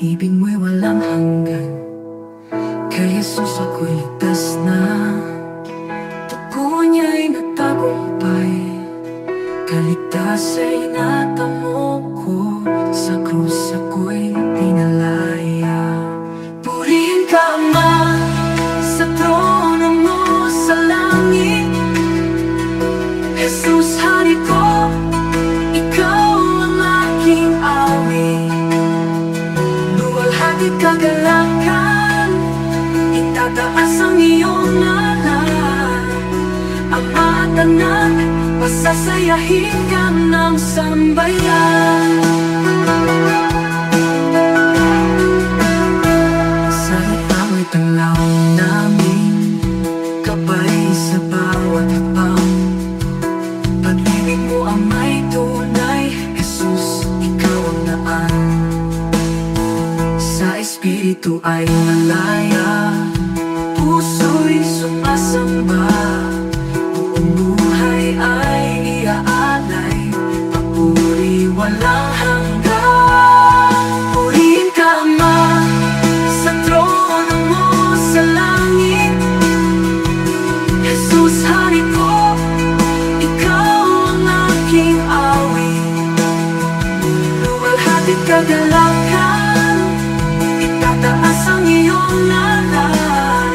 pag-ibig mo'y walang hanggan. Kay Jesus ako'y ligtas na, dugo niya'y nagtagumpay. Kaligtas ay natamo ko, sa krus ako'y pinalaya. Purihin ka, Ama, sa trono mo sa langit. Jesus, hari ko, ikaw ang aking awit. Luwalhati kagalakan, itataas ang iyong ngalan. Ama at Anak, pasasayahin ka ng sambayan. Sa itamo'y tanglaw namin, gabay sa bawat hakbang. Pag-ibig mo ang may tunay, Jesus, ikaw ang daan. Sa Espiritu ay malaya, puso'y sumasamba. Buong buhay ay iaalay, papuri walang hanggan. Purihin ka, Ama, sa trono mo sa langit. Jesus, hari ko, ikaw ang aking awit. Luwalhati kagalakan, itataas ang iyong ngalan.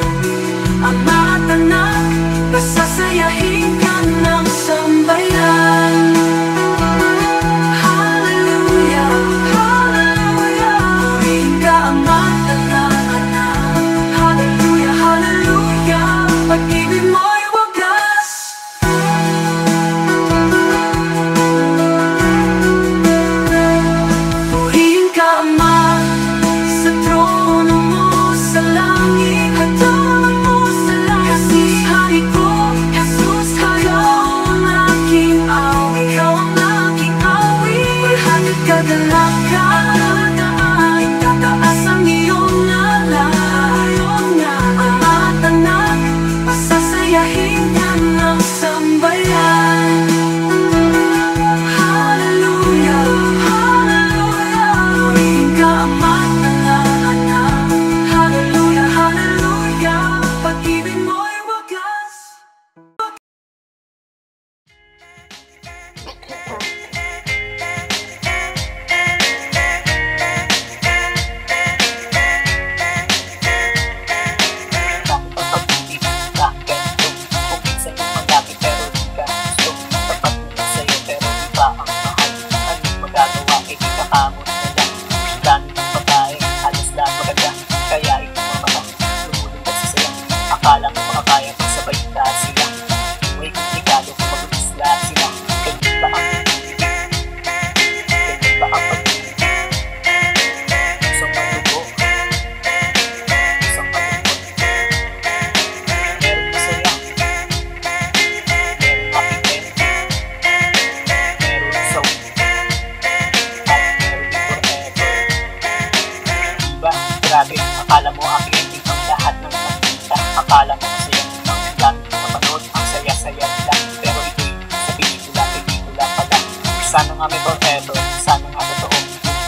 Ama at Anak, pasasayahin ka ng sambayan. Hallelujah, hallelujah. Purihin ka, Ama at Anak. Hallelujah, hallelujah. Pag-ibig mo'y wagas. Purihin ka, Ama, sa trono mo sa langit. At trono mo sa langit. Jesus, hari ko, Jesus, ikaw ang aking awit. Ikaw ang aking awit. Luwalhati kagalakan, itataas ang iyong ngalan. Ama at Anak, pasasayahin ka ng sambayan. Hallelujah, hallelujah. Purihin ka, Ama at Anak. Hallelujah, hallelujah. Pag-ibig mo'y wagas. Akala mo aking ending ang lahat ng nakita. Akala mo masaya ang dami kapanood. Ang saya-saya nila, pero ito'y sa pelikula pala. Sana nga may forever, sana nga totoo.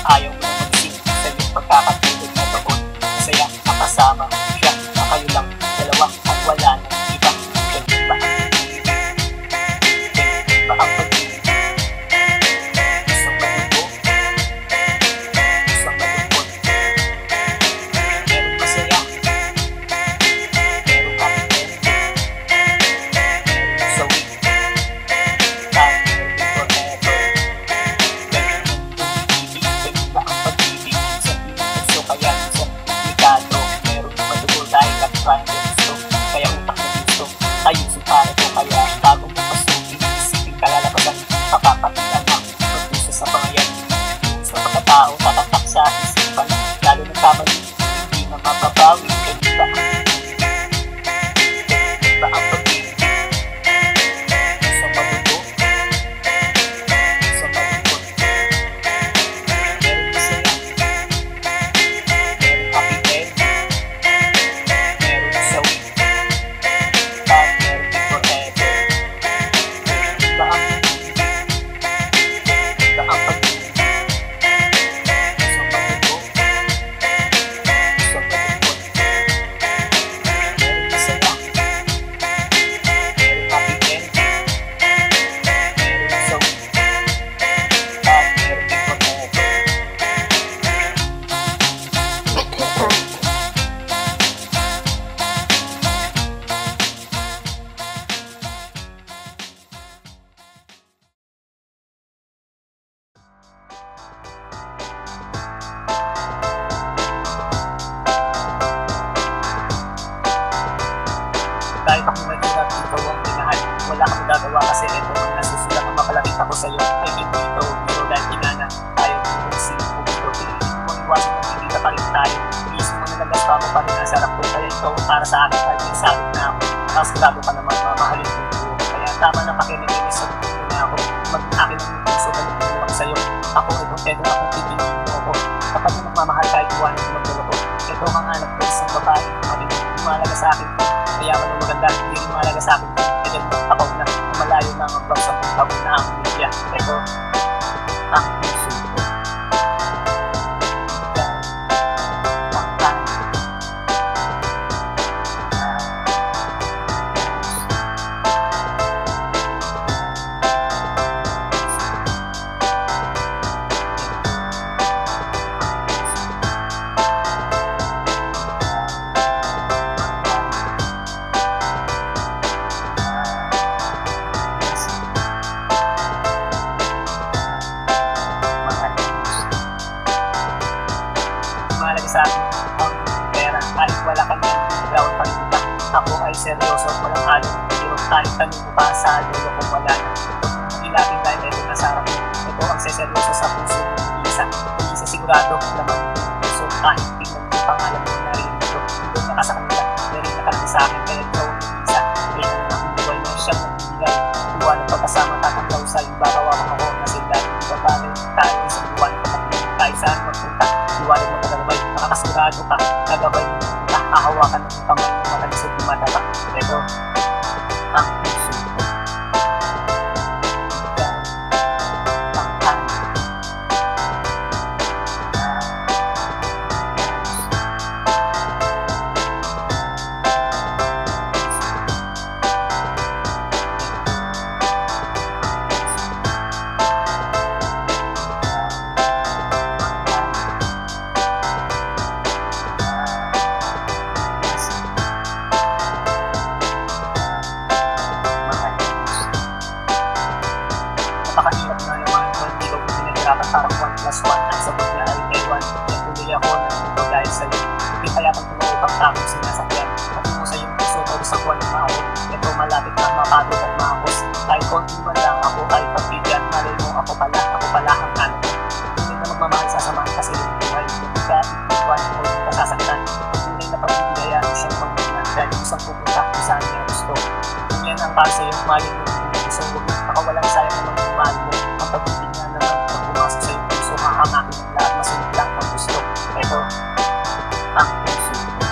Ayaw mo na mag-sing sa iyong pagkakatulog na doon. Masaya, makasama siya, na kayo lang dalawa at wala nang iba. Ganun ba ang pag-ibig? Ganun ba ang pag-ibig? Isang malubo, isang malungkot. Merong masaya, merong happy, merong sawi. Kahit meron forever, ganun ako sa'yo ay hindi ito biro dahil pinana tayo kung sino po biro. Piliin mo iwasan ng hindi na pa rin tayo. Iisip mo na nagaspa mo pa rin ang sarap ko. Kaya ito para sa akin ay may sabit na ako. Nakasigurado ka naman mamahalin ko buo. Kaya tama na pakinig sa buo na ako. Mag-akin ng puso na nagpili ako sa'yo. Ako itong eto na kung pipiliin mo ako. Kapag mo nagmamahal kahit iwanan mo magdalo ko. Ito ang hanap ko isang babae. Lumalaga sa akin. Kaya ako nang maganda. Hindi rin lumalaga sa akin. Kaya ako na malayo na ang bang sa taon na ang media. Ito ang puso ko. Sa akin ang pera kahit wala kang ground pa rin kita. Ako ay seryoso, walang halong pero kahit tanong mo pa sa dulo kung wala na. Ilapin dahil ito na sarap. Ito ang seseryoso sa puso ng isa sigurado naman yung puso kahit tingnan mo pangalan mo na rin ito. Doon na ka sa kanila, meron na ka sa akin kaya ikaw ang isa. Kaya na nakubuhay na siyang nagbibigay. Buwan ng pagkasama tatanggaw sa iba kawawa ako na sila. Iba pa rin tayo isang buwan pagkakulit tayo saan magpunta. Iwanan mo tagabay, nakakasigurado ka, tagabay mo na hahawakan ng kamay mo matalisod ng mataba. Ito ang puso ko. Napakahirap na naman kung hindi ko pinaghirapan parang 1+1 at sabot na ay Taiwan. Kaya tuloy ako ng mundo dahil sa'yo. Hindi kaya kang tumawag takong sinasakyan. Patungo sa iyong puso o sa kuwan ng maawag. Ito malapit na mapagod at maakos. Kahit konti man lang ako kahit pagbigyan. Malay mo ako pala ang hanap. Hindi na magmamahal sasamahan kasi yung buhay. Hindi ka iwan o hindi ka sasaktan. Tunay na pagbibigayaan siyang pagmagnan dahil isang pupunta kung saan niya gusto. Kung yan ang para sa iyong malin mo isang huwag na nakawalang sayang naman yung mahal mo. Ang pag-ibig nga naman pag pumasok sa iyong puso makakakin ng lahat masunod lang ang gusto. Ito ang puso ko.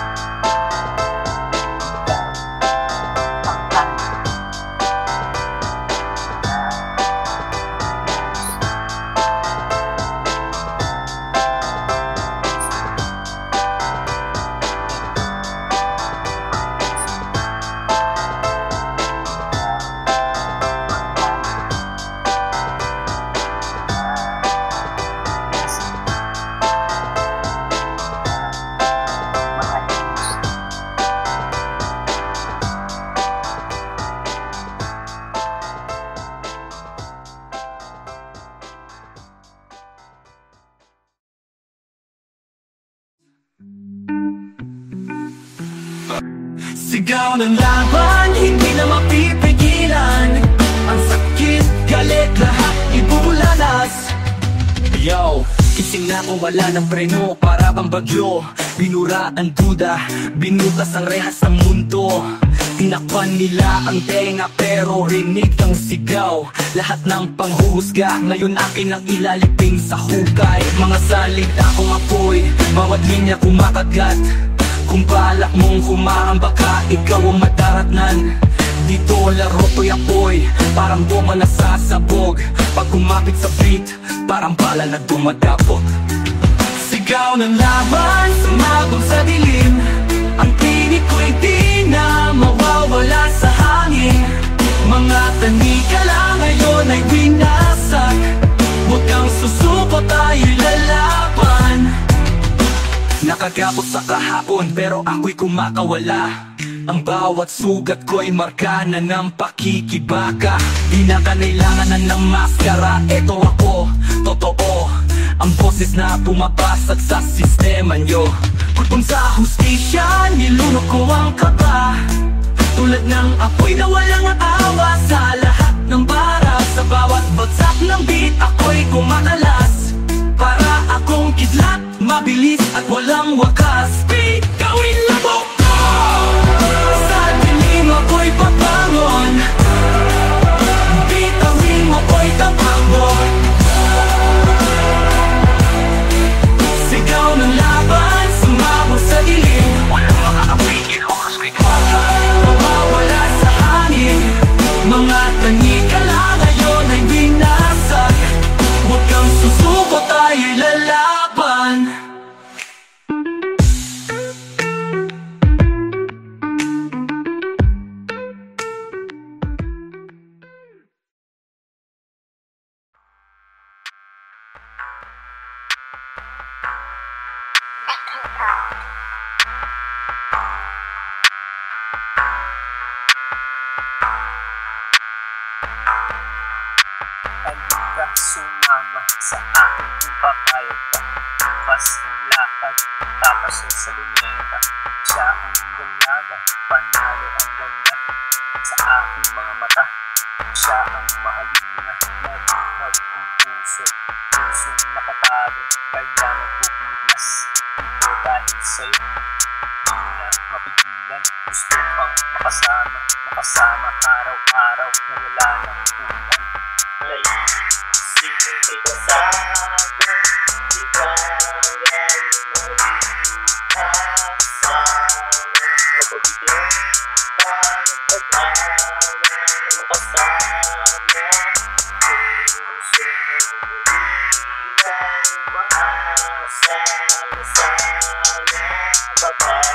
Sigaw ng laban, hindi na mapipigilan. Ang sakit, galit, lahat ibulalas. Yo, ising na kung wala ng preno, para bang bagyo. Binura ang duda, binutas ang rehas ng mundo. Tinakpan nila ang tenga pero rinig ang sigaw. Lahat ng panghuhusga, ngayon akin ang ilaliping sa hukay. Mga salita kong apoy, bawat linya kumakagat. Kung balak mong humahamba ka, ikaw ang madaratnan. Dito laro to'y apoy, parang bomba na sasabog. Pag kumapit sa beat, parang bala na dumadapot. Sigaw ng laban, sumabog sa dilim. Ang tinig ko'y di na mawawala sa hangin. Mga tanikala ngayon ay winasak. Huwag kang susuko, tayo'y lalaban. Nakagapot sa kahapon pero ako'y kumakawala. Ang bawat sugat ko'y marka na ng pakikibaka. Di na kanailangan na ng maskara. Eto ako, totoo. Ang boses na pumapasag sa sistema nyo. Kung sa hustisya, nilunok ko ang kaba. Tulad ng apoy na walang awa sa lahat ng baras. Sa bawat bagsak ng beat ako'y kumatalas, para akong kidlat, mabilis at walang wakas. Beat, gawin labo ko, sa dilim ako'y pabangon. Bitawin mo ko'y tapambon. Sigaw ng laban, sumabog sa dilim. Walang makakapigil, oras ko'y kapatid. Mawawala sa hangin, mga tanika lang ngayon ay binasag. Huwag kang susuko, tayo'y lalaban. Halika, sumama sa akin kung papayag ka. Bukas ang lakad, tapasol sa luneta. Siya ang dalaga, panalo ang ganda. Sa aking mga mata, siya ang mahalina. Nabuhag ang puso, pusong nakatago, kaya nagpupumiglas. Ito dahil sa'yo, di na mapigilan. Gusto pang makasama, makasama araw-araw na wala ng ulan. Ay, isipin kay kasama, di kaya yung kasama. Kapabigyan pa ng pag-awa na makasama. Puso hindi lang maasa na sana kapag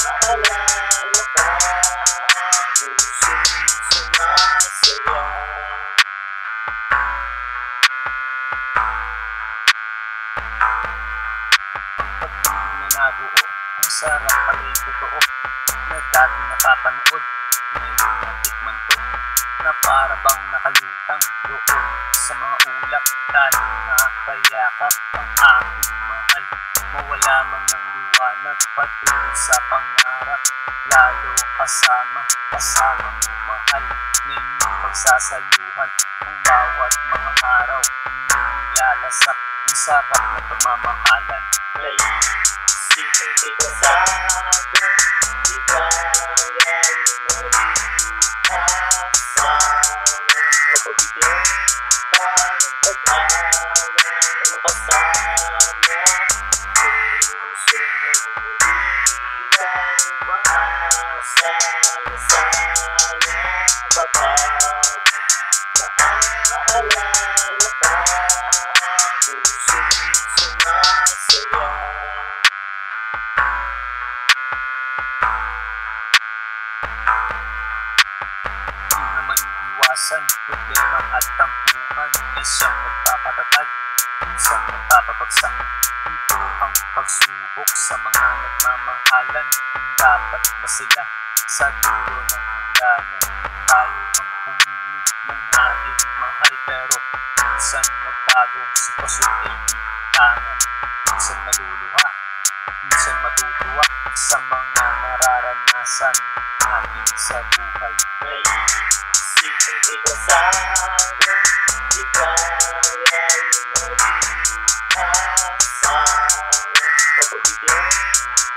naalala ka. Puso sumasaya. Pag-ibig na nabuo, ang sarap pala'y totoo, na dati napapanood, ngayon natikman ko, na para bang nakalutang doon sa mga ulap. Dahil nakakayakap ang aking mahal, mawala man ng liwanag, patuloy sa pangarap. Lalo kasama, kasama mo mahal, na inyong pagsasaluhan ang bawat mga araw. Inyong lalasap, ang sarap na pagmamahalan. Ay, isipin kay kasama, di kaya yung kasama. Kapabigyan pa ng pag-awa na makasama. Puso hindi lang maasa na sana kapag naalala ka. Puso sumasaya. Di naman iwasan, problema at tampuhan na siyang nagpapatatag, minsan nagpapabagsak. Ito ang pagsubok sa mga nagmamahalan. Dapat ba sila sa dulo ng hangganan? Tayo ang pumili ng ating mahal, pero minsan nagbago, sitwasyon ay tangan. Minsan maluluha, minsan matutuwa sa mga nararanasan natin sa buhay. Ay, isipin kay kasama, di kaya yung kasama. Kapabigyan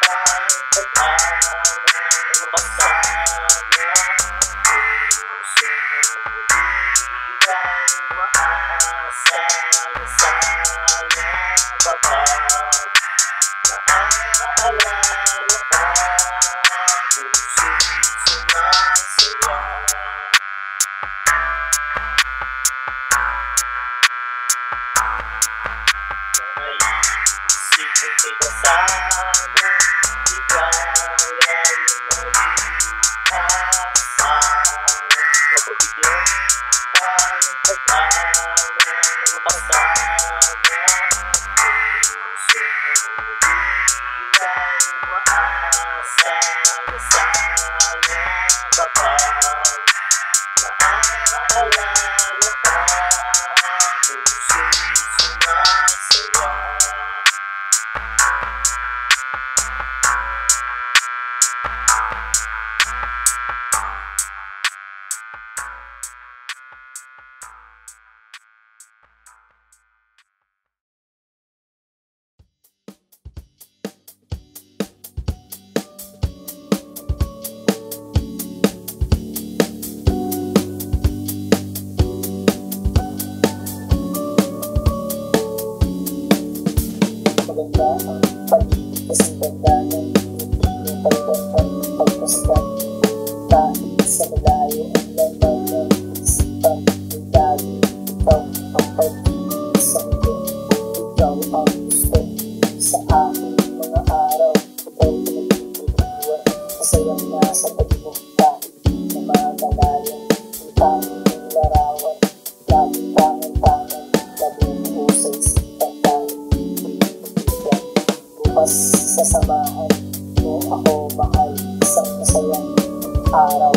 pa ng pag-awa na makasama. Puso hindi lang maasa na sana kapag naalala ka. Puso sumasaya. Ay, isipin kay kasama, di kaya yung kasama. Kapabigyan pa ng pag-awa na makasama. Puso hindi lang maasa na sana kapag naalala ka. Puso sumasaya. sasamahan mo ako mahal. Isang masayang araw,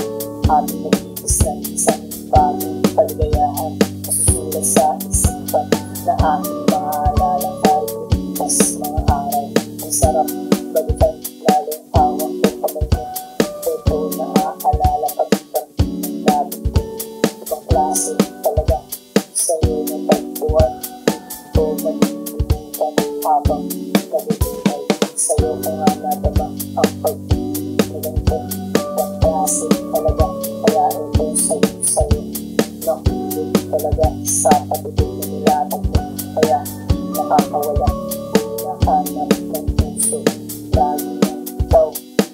ating nag-iis ng isang bagong kaligayahan. Masusulat sa isipan na aking maalala kahit lumipas mga araw. Ang sarap balikan, lalo hawak ko kamay mo. Ito naaalala pag-ibang ng labi ko. Ibang klase talaga sa'yo na tagpuan. Ito malilimutan habang nabubuhay. Sa'yo ko nga nadama ang pag-ibang ko. Ibang klase talaga, kaya ito sa'yo. Nahulog talaga sa pag-ibig na nilatag mo. Kaya nakakawala, nahanap ng puso. Lagi na ikaw,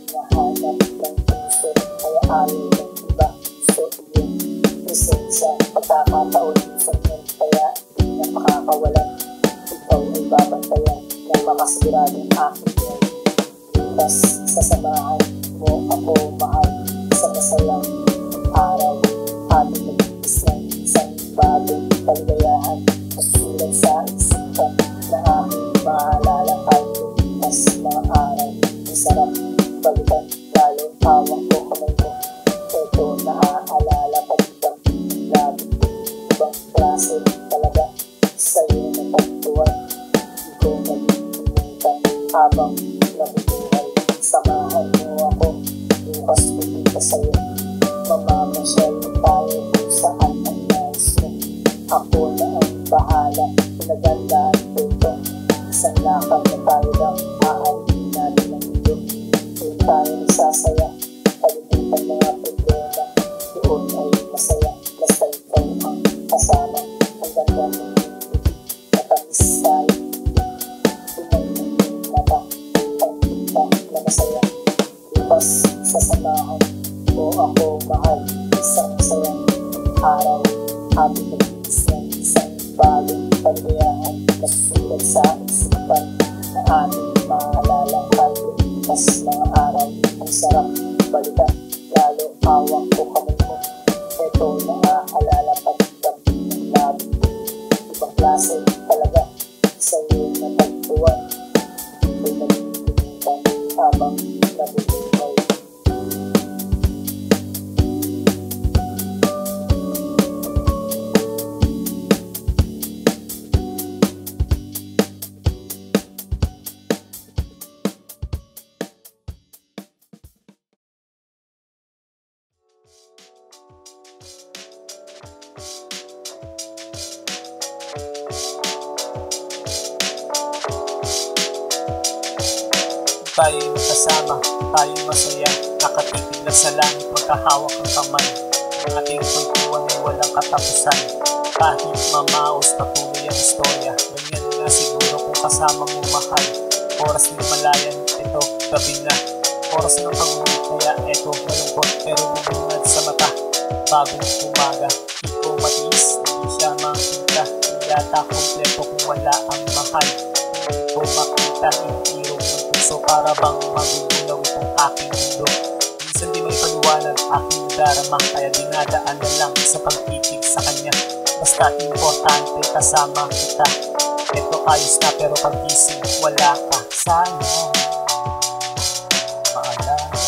nahanap ng puso. Kaya ayaw ng iba, so iyong presensya. Pagkakataon sa ngayon, kaya hindi na makakawalan. Ikaw ay babantayan ng makasiradong aking yan. Bukas sasamahan mo ako mahal sa masayang araw. Ating nag-iis ng isang bagong kaligayahan. Masusulat sa isipan na aking maalala kahit lumipas mga araw. Ang sarap balikan, lalo hawak ko kamay mo. Ito naaalala pag-ibang labi ko. Ibang klase talaga sa'yo na tagpuan. Di ko malilimutan habang nabubuhay. Samahan mo ako, bukas pupunta sa'yo. Mamamasyal tayo kung saan ang nais mo. Ako na ang bahala, pinagandaan ko ito. Isang lakad na tayo lang, aalihin natin ang mundo. Doon tayo nagsasaya, kalimutan mga problema. Doon ay masaya, basta ikaw ang kasama. Ang ganda ng ibig, matamis tayo. Tunay ng mata, ang kita na masaya. Bukas sasamahan mo ako mahal. Isang masayang araw, ating nag-iis ng isang bagong kaligayahan. Masusulat sa isipan na ating maalala kahit lumipas mga araw. Ang sarap balikan, lalo hawak ko kamay mo. Ito naaalala pag-ibang ng labi ko. Ibang klase talaga sa'yo na tagpuan. Ito'y malilimutan habang nabubuhay. Tayo'y magkasama, tayo'y masaya. Nakatitig na sa langit, magkahawak ang kamay. Ang ating kulturan ay walang katapusan. Kahit mamaos patuloy ang istorya. Ganyan nga siguro kung kasama mo mahal. Oras ng malayan, ito gabi na. Oras ng pag-uwi, kaya ito malungkot pero bumungad sa mata. Bagong umaga, di ko matiis, hindi siya makita. Hindi yata kompleto kung wala ang mahal. Hindi ko makita yung irong ng puso para bang magugulaw itong aking mundo. Minsan di may paliwanag aking darama, kaya dinadaan na lang sa pag-ibig sa kanya. Basta importante kasama kita. Ito ayos na pero pag-isip wala ka. Sana maalala ka.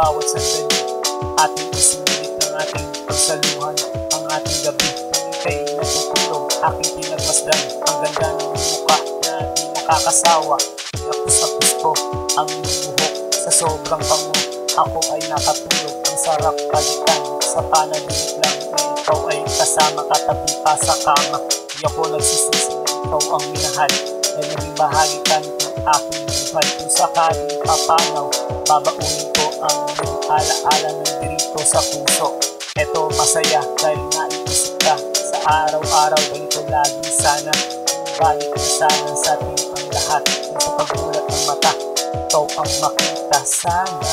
Bawat sandali, ating isinulit ng ating pagsaluhan. Ang ating gabi, pangitay na tutulog, aking pinagmasdan. Ang ganda ng mukha na di nakakasawa. Pinapus-tapus ko ang buhok sa sobrang bango. Ako ay nakatulog, ang sarap palitan. Sa panaginip lang na ikaw ay kasama, katabi pa sa kama. Di ako nagsisisi na ikaw ang minahal, na naging bahagi ka nito aking buhay. Kung sakaling papanaw, babaunin ko ang alaala ng dirito sa puso. Eto masaya dahil naiisip ka sa araw-araw. Ganito lagi sana, balik na sana sa ating ang lahat. Kung sa pagmulat ng mata, ikaw ang makita sana.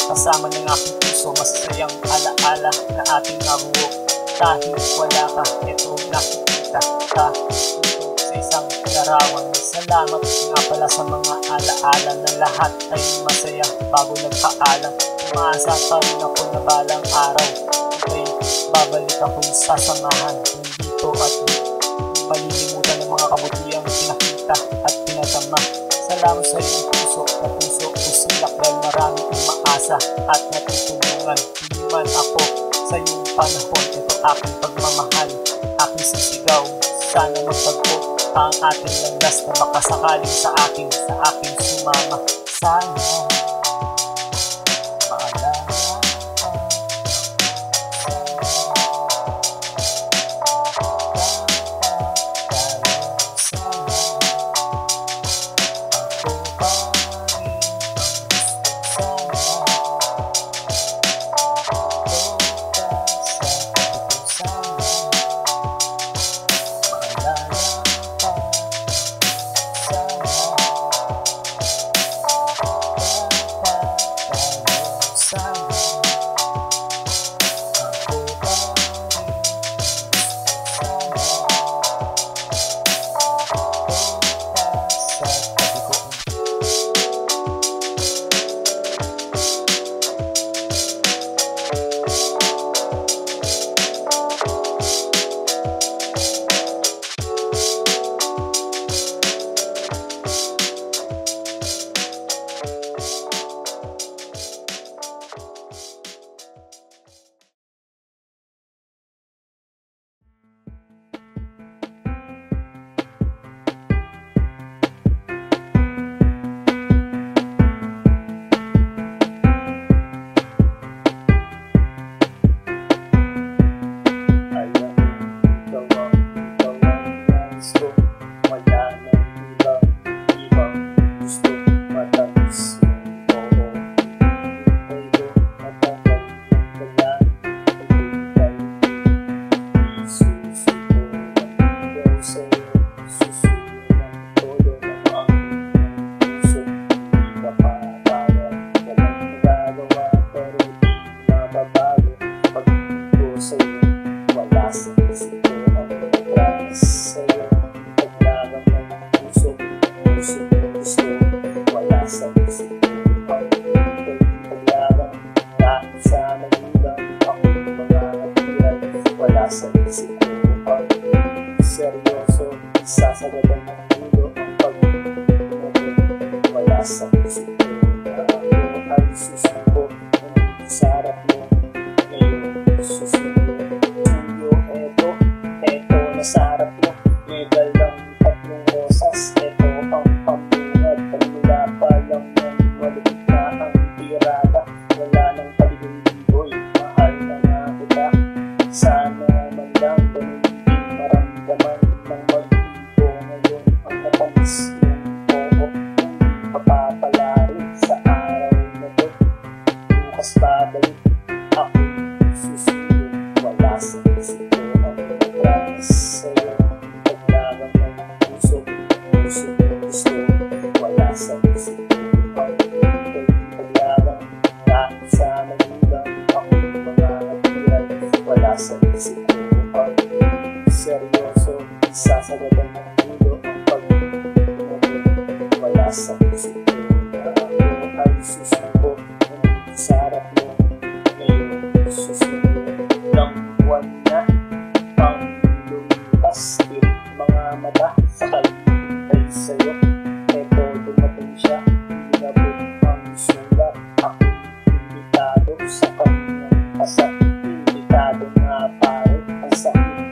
Kasama ng aking puso, masasayang alaala na ating nabuo. Kahit wala ka, ito nakikita ka dito sa isang larawan. Salamat nga pala sa mga alaala na lahat ay masaya bago nagpaalam. Umaasa pa rin ako na balang araw ay babalik akong sasamahan dito at malilimutan ng mga kabutiang pinakita at pinatama. Salamat sa iyong puso na puso usilak dahil marami umaasa at natutulungan. Hindi man ako sa iyong panahon, ito aking pagmamahal, aking sisigaw. Sana magtagpo ang ating landas na baka sakaling sa aking sumama. Sana maalala ka. Seryoso, sasagadan ng ulo ang pag-ibig. Wala sa isip ko na ako ay susuko. Sa harap mo, ngayon susuko. Suyo, eto na sa harap mo. May dalang tatlong rosas. Eto ang pamungat. Pagmula pa lang yan, ay susuko sa harap mo. Ngayon susunod ng buwan na pang lumipas. Tirik mga mata sa kalibay sa'yo. Eto dumating siya, hinabot ang sulat. Ako imbitado sa kanyang kasal. Imbitado nga pare ang sakit.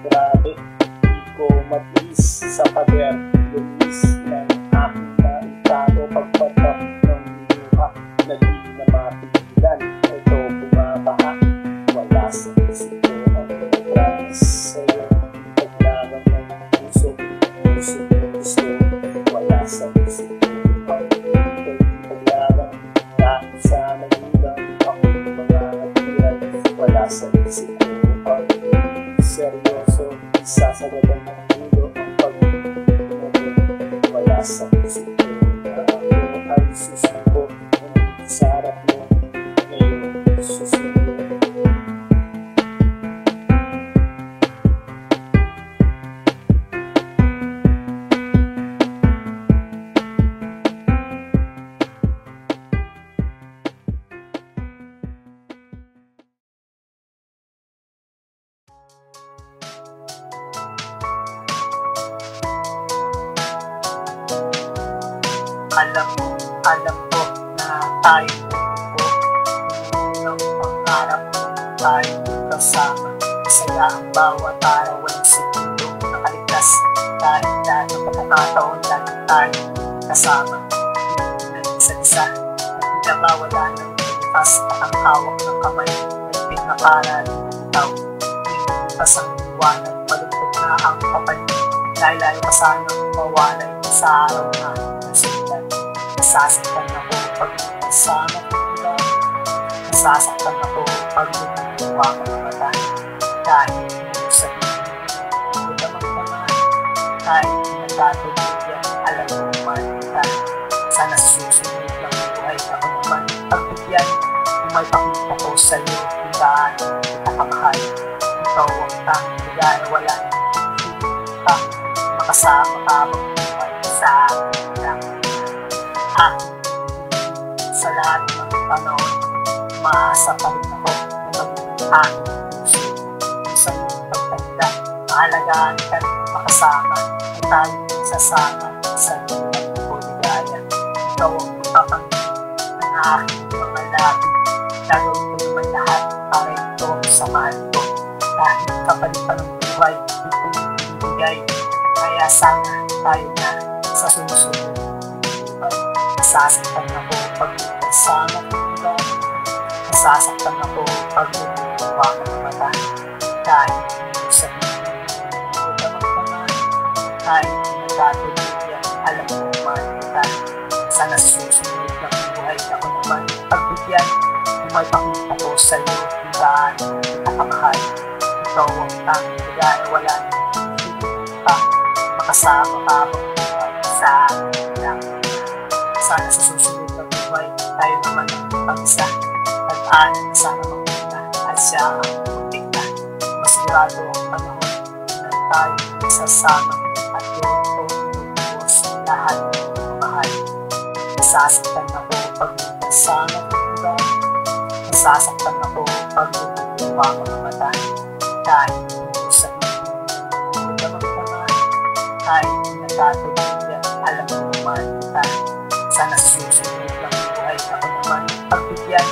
Grabe, di ko matiis sa pader. Lumis ng aking naitado. Pagpatak ng luha na di na mapigilan. Ito bumabaha, wala sa isip ko ang pagkakas sa'yo. Paglaban ng puso, puso gusto. Wala sa isip ko ang paglaban. Kahit sa nagulang ako mga natiran. Wala sa isip ko ang seryoso. Isasagadan ng mundo ang pag-ibig. Wala sa isip ko na ako ay susuko sa harap mo. Ngayon susunod. Alam ko na tayo ng pangarap tayo kasama. Masaya ang bawat araw ay segundo nakaligtas. Dahil lahat ng pagkakataon lagi tayo kasama. Ng isa-isa, hindi na mawala ng lipas at ang hawak ng kamay. Nagping na para ng itaw. Lipas ang iwanan, malungkot na ang kapalit. Dahil ayaw ka sanang mawalay sa araw na nasimulan. Nasasaktan ako pag kasama kita. Nasasaktan ako pag lumuluwa ko ng mata. Dahil sabihin ko naman naman. Kahit nagtatulog alam mo naman kita. Sana susunod lang buhay ako naman. Pagbigyan, may pakita ko sa'yo kung gaano kita kamahal. Ikaw ang tanging bigay, wala nang kita. Makasama ka magbuhay sa akin lang. Sa lahat ng panahon, maasa pa rin ako na mag-aking puso. Sa iyong pagtanda, maalagaan ka rin makasama at tayo sasama sa iyong pagpuligaya. Ikaw ang ipapangin ng aking mga lapit. Gagawin ko naman lahat para ito sa mahal ko. Dahil kapalit pa ng buhay, ito yung ibigay. Kaya sana tayo na sa susunod. Nasasaktan ako pag kasama kita. Nasasaktan ako pag lumuluwa ko ng mata. Dahil sabihin ko naman naman. Kahit nagtatulog yan, alam mo naman kita. Sana susunod ng buhay ako naman. Pagbigyan, may pakita ko sa'yo kung gaano kita kamahal. Ikaw ang tanging bigay, wala nang kita. Makasama ka magbuhay sa akin lang. Sana sa susunod na buhay, tayo naman ang pag-isa. Tag-anan na sana magpunta at siya ang magpigta. Masigurado ang panahon na tayo sasama at doon ko inubuhos lahat ng mahal. Nasasaktan ako pag kasama kita. Nasasaktan ako pag lumuluwa ko ng mata. Dahil sabihin ko naman naman. Kahit nagtatulog yan, alam mo naman kita. Sana susunod lang buhay ako naman. Pagbigyan,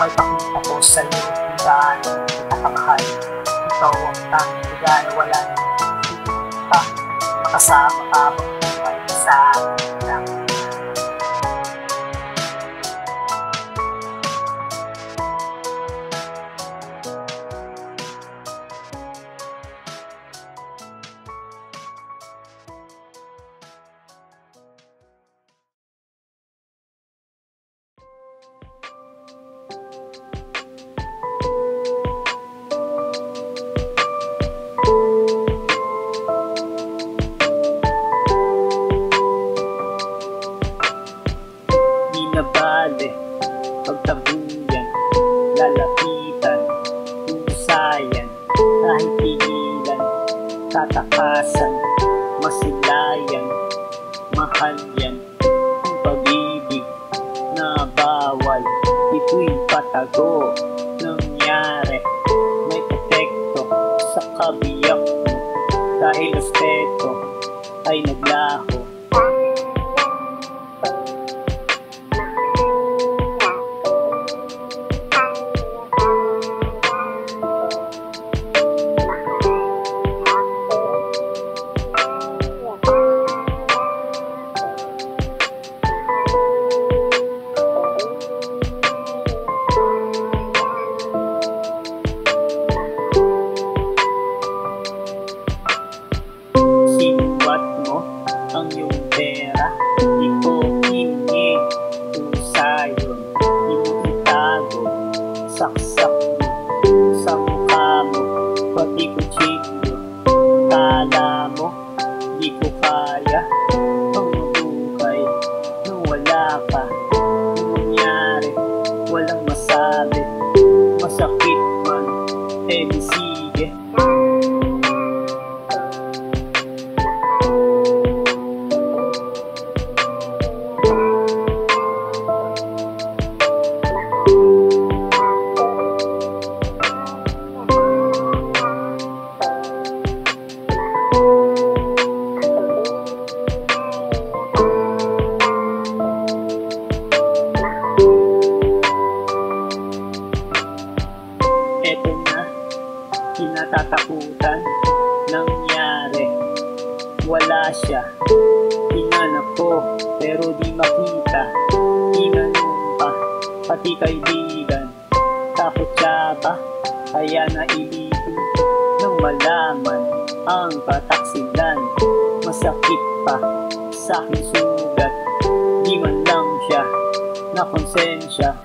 may pakita ko sa'yo kung gaano kita kamahal. Ikaw ang tanging bigay, wala nang kita. Makasama ka magbuhay sa akin lang. Pagtabuyan, lalapitan, husayan, kahit pigilan, tatakasan, masilayan, mahal yan, ang pag-ibig na Ito'y patago, nangyari. May epekto sa kabiyak mo, dahil respeto ay naglaho. Ang iyong pera, di ko hingi. Pusa yun, di mo itago. Saksak mo sa mukha mo, pati kutsilyo. Kala mo, di ko kaya ang mabuhay nang wala ka. Ang nangyari, walang masabi. Masakit man, di sige. Eto na, kinatatakutan, nangyari. Wala siya, hinanap ko, pero di makita. Tinanong pa, pati kaibigan. Takot siya ba, kaya nailipin nang malaman ang kataksilan. Masakit pa sa aking sugat, di man lang siya nakonsensya.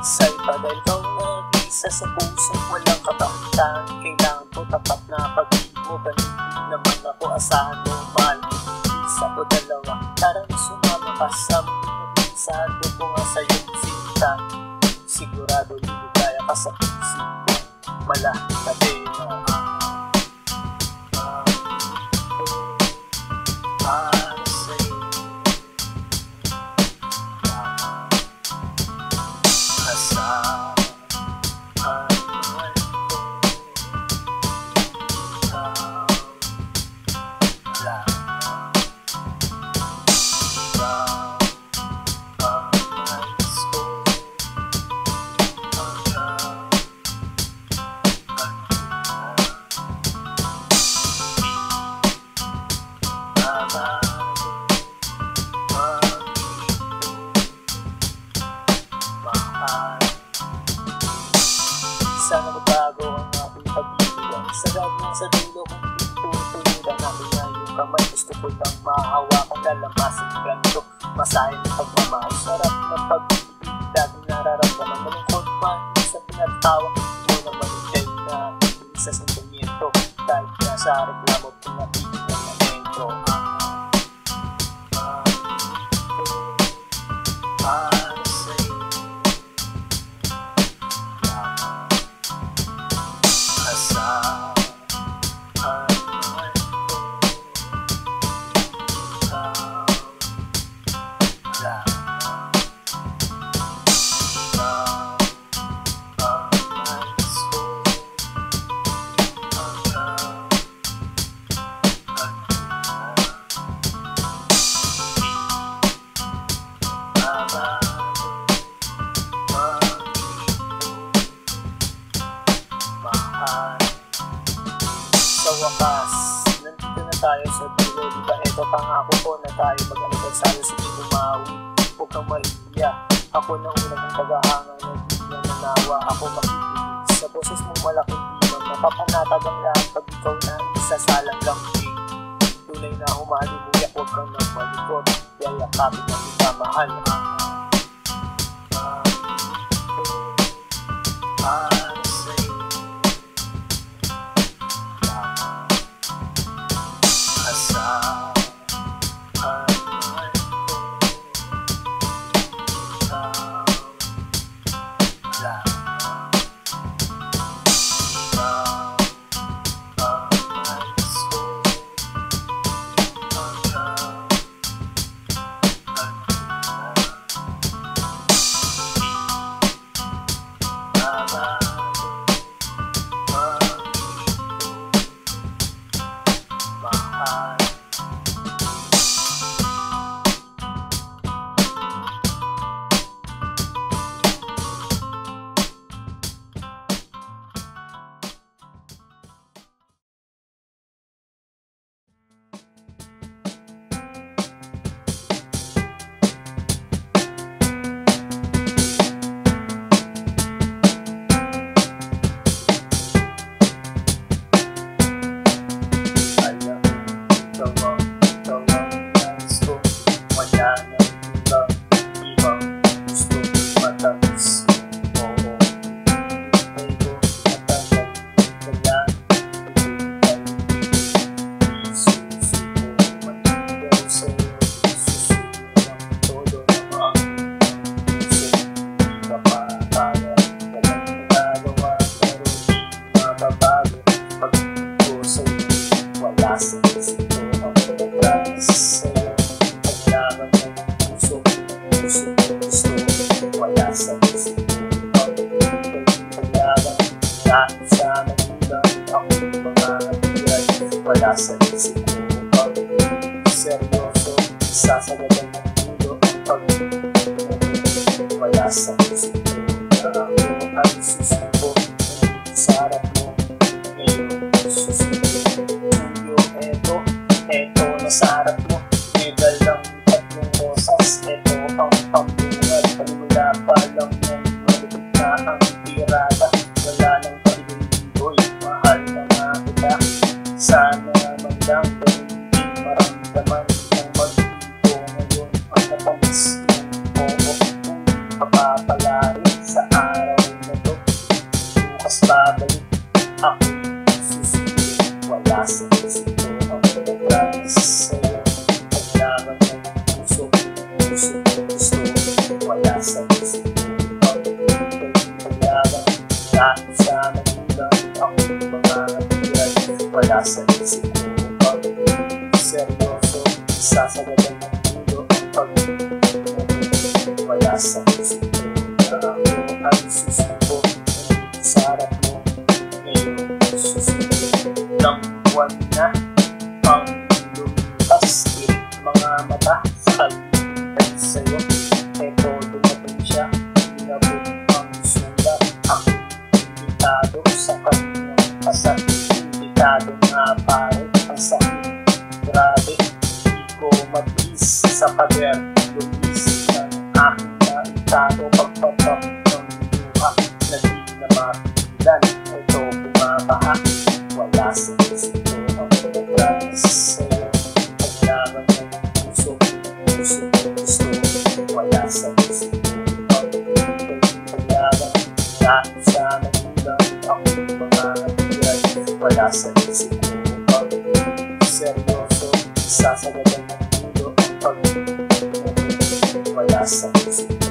Sa'yo pa dahil ikaw nag-isa sa puso, walang kabahitan. Kailangan ko tapat na pag-ibig mo, ganun naman ako, asahan mo, mahal mo. Isa o dalawa, tara na sumama ka sa mundo. Sabi ko nga sa'yo, sinta, sigurado liligaya ka sa puso. Malaki ka din, para sa'yo. Sana magbago ang aking pag-ibig. Sagad na sa dulo kung tutulugan namin na yung kamay. Gusto ko lang mahawakan, lalamasin ganito. Masahin ng pagmamahal, sarap ng pag-ibig. Laging nararamdaman, malungkot man, minsan pinatawa. Mo naman kayo na sa sentimiento. Kahit nasa reklamo, pinatigil ng lamento. Para sa'yo. wakas, nandito na tayo sa dulo. Diba ito pangako ko na tayo mag-alipad sa'yo, sige tumawi, huwag kang mahiya. Ako na una ng pag-ahangan, nagiging nanawa, ako makikinig sa boses mong malaking dimang, mapapanatag ang lahat pag ikaw na isasalang lang. Tunay na humalimuyak, huwag kang nang malikot, yayakapin ang ikamahal. Wala sa isip ko pag seryoso, sasagadan ng mundo ang pag-ibig. Wala sa isip ko na ako ay susuko, nandito sa harap mo, ngayon susuko. Tuyo, eto na sa harap mo, medal ng tatlong rosas, eto ang pambungal, panimula pa lang ng malupit na ang tirada. Wala nang pag-ibig, mahal na nga kita. Sana man lang hindi maramdaman ng mag-ibo ngayon ang natamis ng oo kung papapalari sa araw na to. Bukas babalik ako'y susunod, wala sa isip ko ang pagkakas sa'yo. Paglaban ng puso, gusto, wala sa isip ko ang paglaban. Dahil sa nagulang ako'y mga wala sa isip ko pag seryoso, sasagadan ng mundo ang pag-ibig. Wala sa isip ko na ako ay susuko, nandito sa harap mo, ngayon susuko. Ilang buwan na ang lumipas, tirik mga mata sa kalibay sa'yo. Eto dumating siya, inabot ang sulat, ako'y imbitado sa kanyang kasal. Imbitado nga pare, ang sakit, grabe, di ko matiis sa pader, lumis ng aking naitado, pagpapak ng luha na di na mapigilan, ito bumabaha, wala sa isip ko ang pagkakas sa'yo. Paglaban ng puso, gusto, wala sa isip ko ang paglaban. Dahil sa nagulang ako'y mga wala sa isip ko pag seryoso, sasagadan ng mundo ang pag-ibig. Wala sa isip ko